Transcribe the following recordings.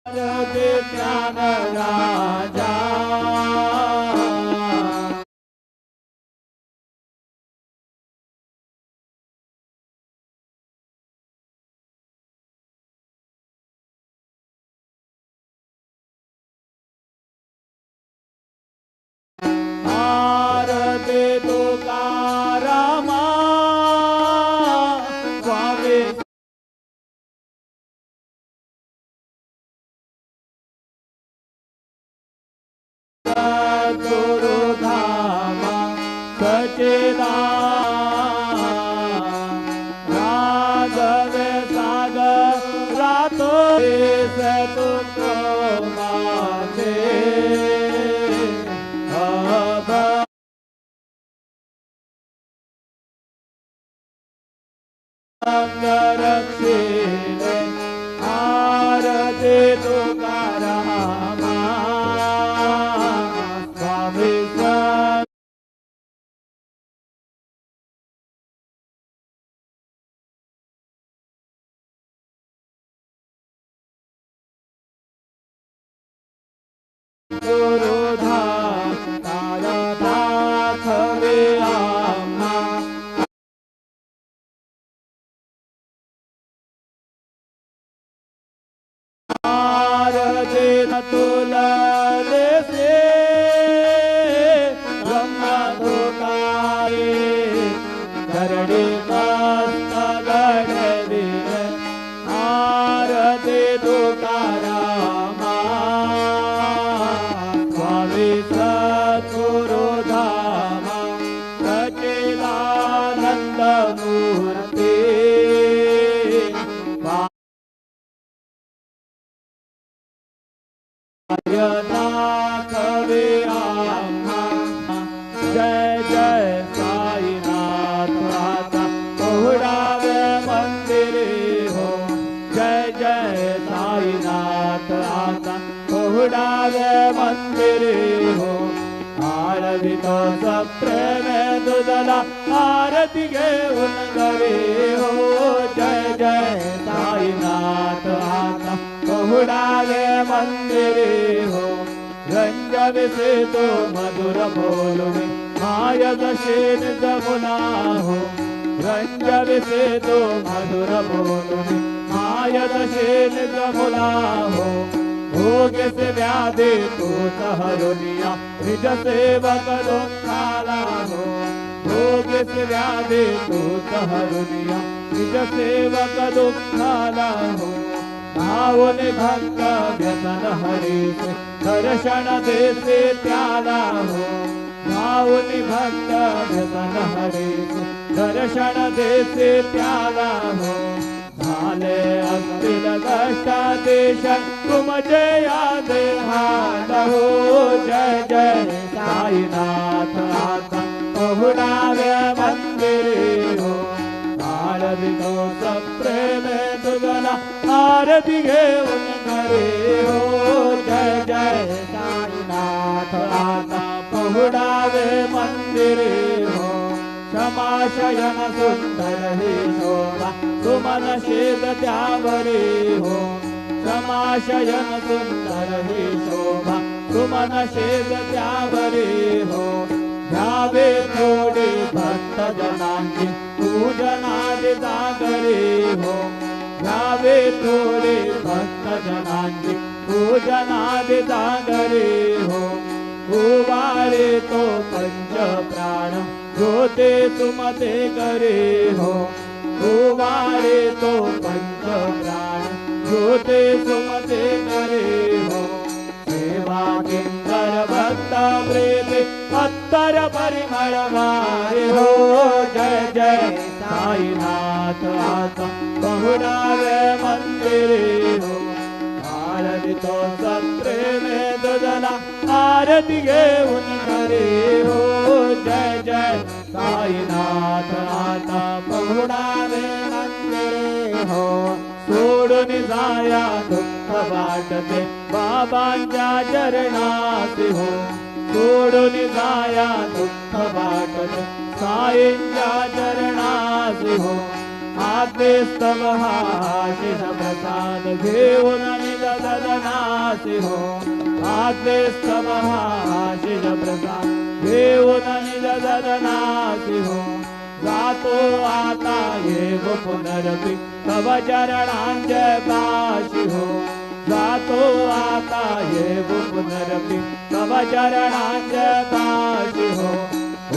ज्ञान राजा आरती तुकारामा स्वामी गुरुधामा सच्चिदानंद राघव सागरातो सतुको माते रक्षिले आरती तुकारामा स्वामी गुरुधाम तारनाथ विरामा आरती तुलले से ब्रह्मदुकारे धरणी मस्त गणवी आरती तुकारामा स्वामी सद्गुरुधामा सच्चिदानंद मूर्ती नाथ विरामा जय जय साईनाथ आता उडावे मंदिरे हो जय जय साईनाथ आता उडावे मंदिरे हो आरती तो सप्रेम दुदला आरती घेऊन गरे हो जय जय साईनाथ आता उडावे मंदिरे हो रंजन से तो मधुर बोलवे माय दशेन जमुना हो रंजन से तो मधुर बोलवे माय दशेन जमुना हो भोग से व्याधि तो सहरुनिया निज सेवक दुखाला हो भोग से व्याधि तो सहरुनिया निज सेवक दुखाला हो भावने भक्त व्यसन हरी से दर्शन देते त्याला हो भावने भक्त व्यसन हरी से दर्शन देते त्याला हो झाले असतील कष्टादेश तुम जया देहाल हो जय जय साईनाथ आता पहुडावे मंदिरे हो आरती तो सप्रेम तुगला आरती घेऊन करे हो जय जय साईनाथ आता पहुडावे मंदिरे हो क्षमाशयन सुंदर हे शोभा तुमन शेद त्यावरे हो क्षमाशयन सुंदर हे शोभा तुमन शेद त्यावरे हो घ्यावे थोडे भक्त जनांची पूजनादि जागरे हो घ्यावे थोडे भक्त जनांची पूजनादि जागरे हो उवारे तो पंच प्राण जोते तुमते करे हो उवारे तो पंच प्राण जोते तुमते करे हो सेवा किंकर भक्त प्रेते अत्तर परिमळ वारे हो जय जय साईनाथ आता पहुडावे मंदिरे हो आरती तो सप्रेम दुदला आरती घेऊन करे हो जय जय साईनाथ आता पहुडावे मंदिरे हो सोडून जाया दुःख वाटते बाबांच्या चरणासी हो सोडून जाया दुःख वाटते साईंच्या चरणासी हो आते स्तव हा शिष प्रसाद घेऊन निघ सदनासी हो आत्मे स्तमहाशिष प्रसाद घेऊन निज सदनासी हो जातो आता येव पुनरपि तव चरणांचे पाशी हो जातो आता येव पुनरपि तव चरणांचे पाशी हो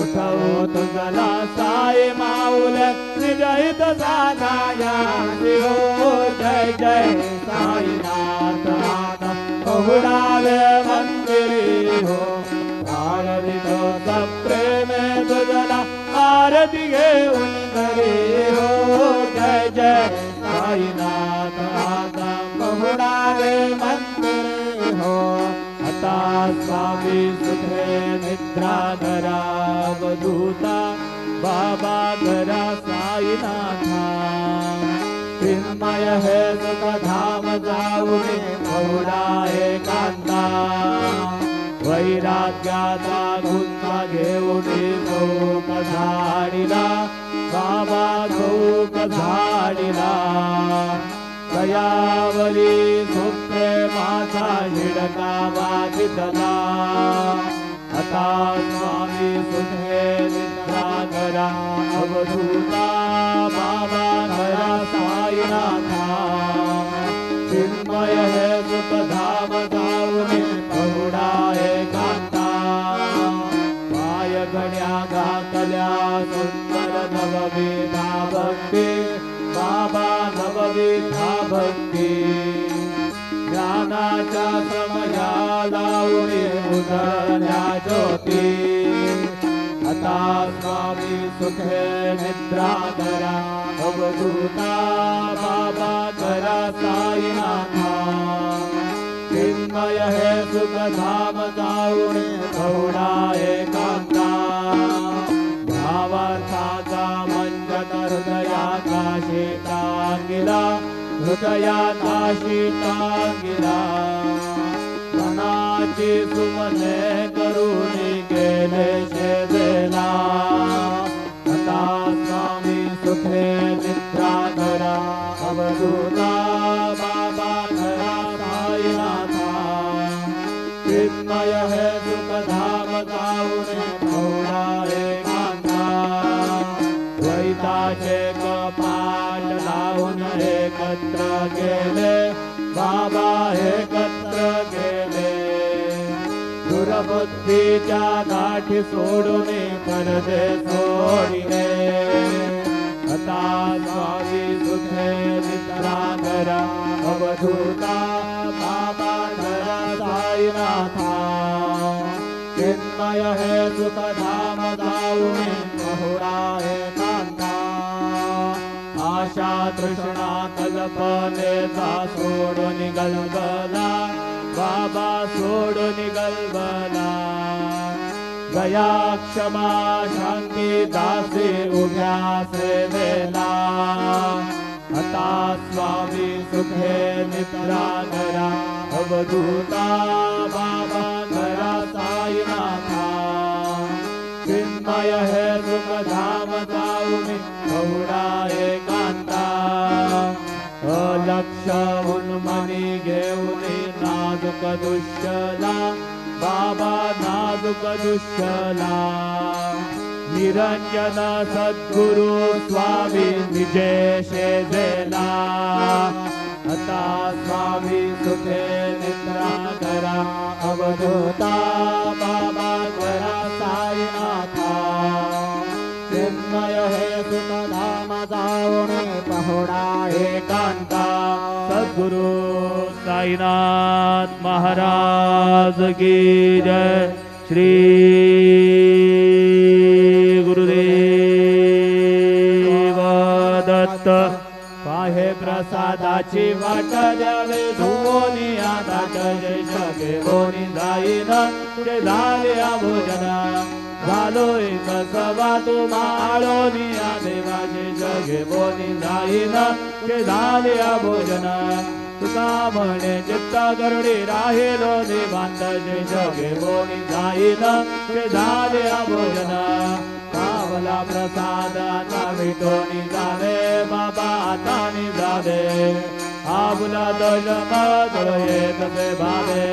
उठवो तुझला साई माऊल निजहित साधाया हो जय जय साईनाथ माता पहुडावे मंदिरी हो आरती तो सप्रेमे तुझला आरती घेऊन घरी हो जय जय साईनाथ माता पहुडावे मंदिरी हो आता स्वामी सुखे निद्रा घरा वधूता बाबा घरा साईनाथा चिन्मय हे सुख धाम जाऊने पहुडा एकांता वैराग्याचा गुंता घेऊने चौक झाडिला बाबा चौक झाडिला दयावरी सुप्रे माझा हिडका वागितला आता स्वामी सुखे निद्रा घरा अवधूता बाबा घरा साईनाथा चिन्मय हे सुख धाम जाऊने पहुडा एकांता पाय घड्या घातल्या सुंदर नवविधा भक्ती बाबा नवविधा भक्ती ज्ञानाच्या समया लावणे उजळल्या ज्योती आता स्वामी सुखे निद्रा करा अवधूता बाबा करा साईनाथा चिन्मय हे सुख धाम जाऊने पहुडा एकांता भावार्थाचा मंजत हृदयाचा शीतांगिला हृदयाचा शीतांगिला मनाची सुमने करून गेले शेदेला आता स्वामी सुखे निद्रा करा अवधूता बाबा करा साईनाथा चिन्मय हे सुख धाम जाऊने पहुडा एकांता द्वैताचे कपाट लावून एकत्र गेले बाबा एकत्र गेले दुर्बुद्धीच्या गाठी सोडून पडदे सोडिले आता स्वामी सुखे निद्रा करा अवधूता बाबा करा साईनाथा चिन्मय हे सुख धाम जाऊने पहुडा एकांता आशा तृष्णा कल्पनेचा सोडून गलबला बाबा सोडून गलबला दया क्षमा शांती दासी उभ्या सेवेला आता स्वामी सुखे निद्रा करा अवधूता बाबा करा साईनाथा चिन्मय हे सुख धाम जाऊने पहुडा एकांता अलक्ष उन्मनी घेऊन नाजुक दुष्यला बाबा नाजुक दुष्यला निरंजन सद्गुरु स्वामी निजेशे देला आता स्वामी सुखे निद्रा करा अवधूता बाबा करा साईनाथा चिन्मय हे सुख धाम जाऊने पहुडा एकांता सद्गुरु साईनाथ महाराज की जय श्री गुरुदेव दत्त पाहे प्रसादाची वाट द्यावे धुवोनी आता जय सगे बोनी जाईन ते झाले भोजन झालो एक सवा तुम्हाळोनी देवाचे जगे बोनी जाईन ते झाले भोजन तुका म्हणे चित्त गरुडी राहिलो देवांत जे जगे बोनी जाईन ते झाले भोजन पावला प्रसाद आता विटोनी जावे बाबा आता निजावे आपुल्या दशमधुर येतसे भावे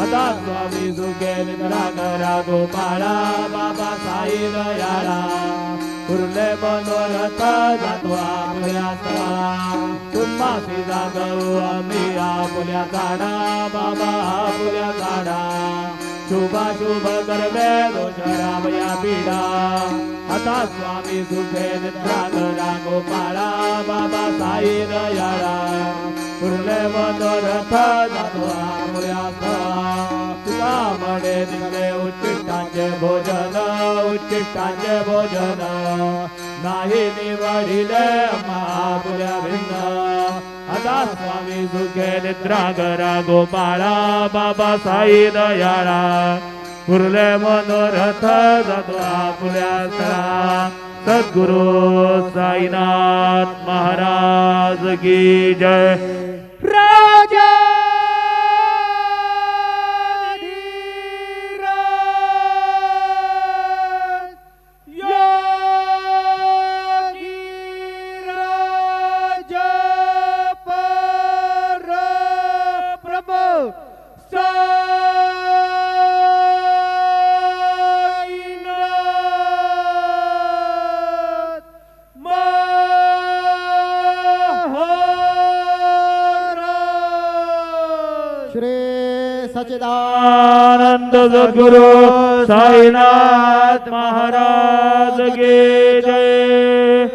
आता स्वामी सुखे निद्रा करा गोपाळा बाबा साई दयाळा उरले मनोरथ जातो आपुल्या तुम्हासी जागवू आम्ही आपुल्या झाडा बाबा आपुल्या झाडा शुभ कर्मे दोष रामया पीडा आता स्वामी सुखे निद्रा करा गोपाळा बाबा साई दयाळा उरले मनोरथ जातो आपुल्या तुला म्हणे दिले उच्चिष्टांचे भोजन नाही निवडिले महापुल्या भिन्न आता स्वामी सुखे निद्रा करा गोपाळा बाबा साई दयाळा उरले मनोरथ जातो आपुल्या स्थळा सद्गुरु साईनाथ महाराज की जय राजा सच्चिदानंद सद्गुरु साईनाथ महाराज की जय।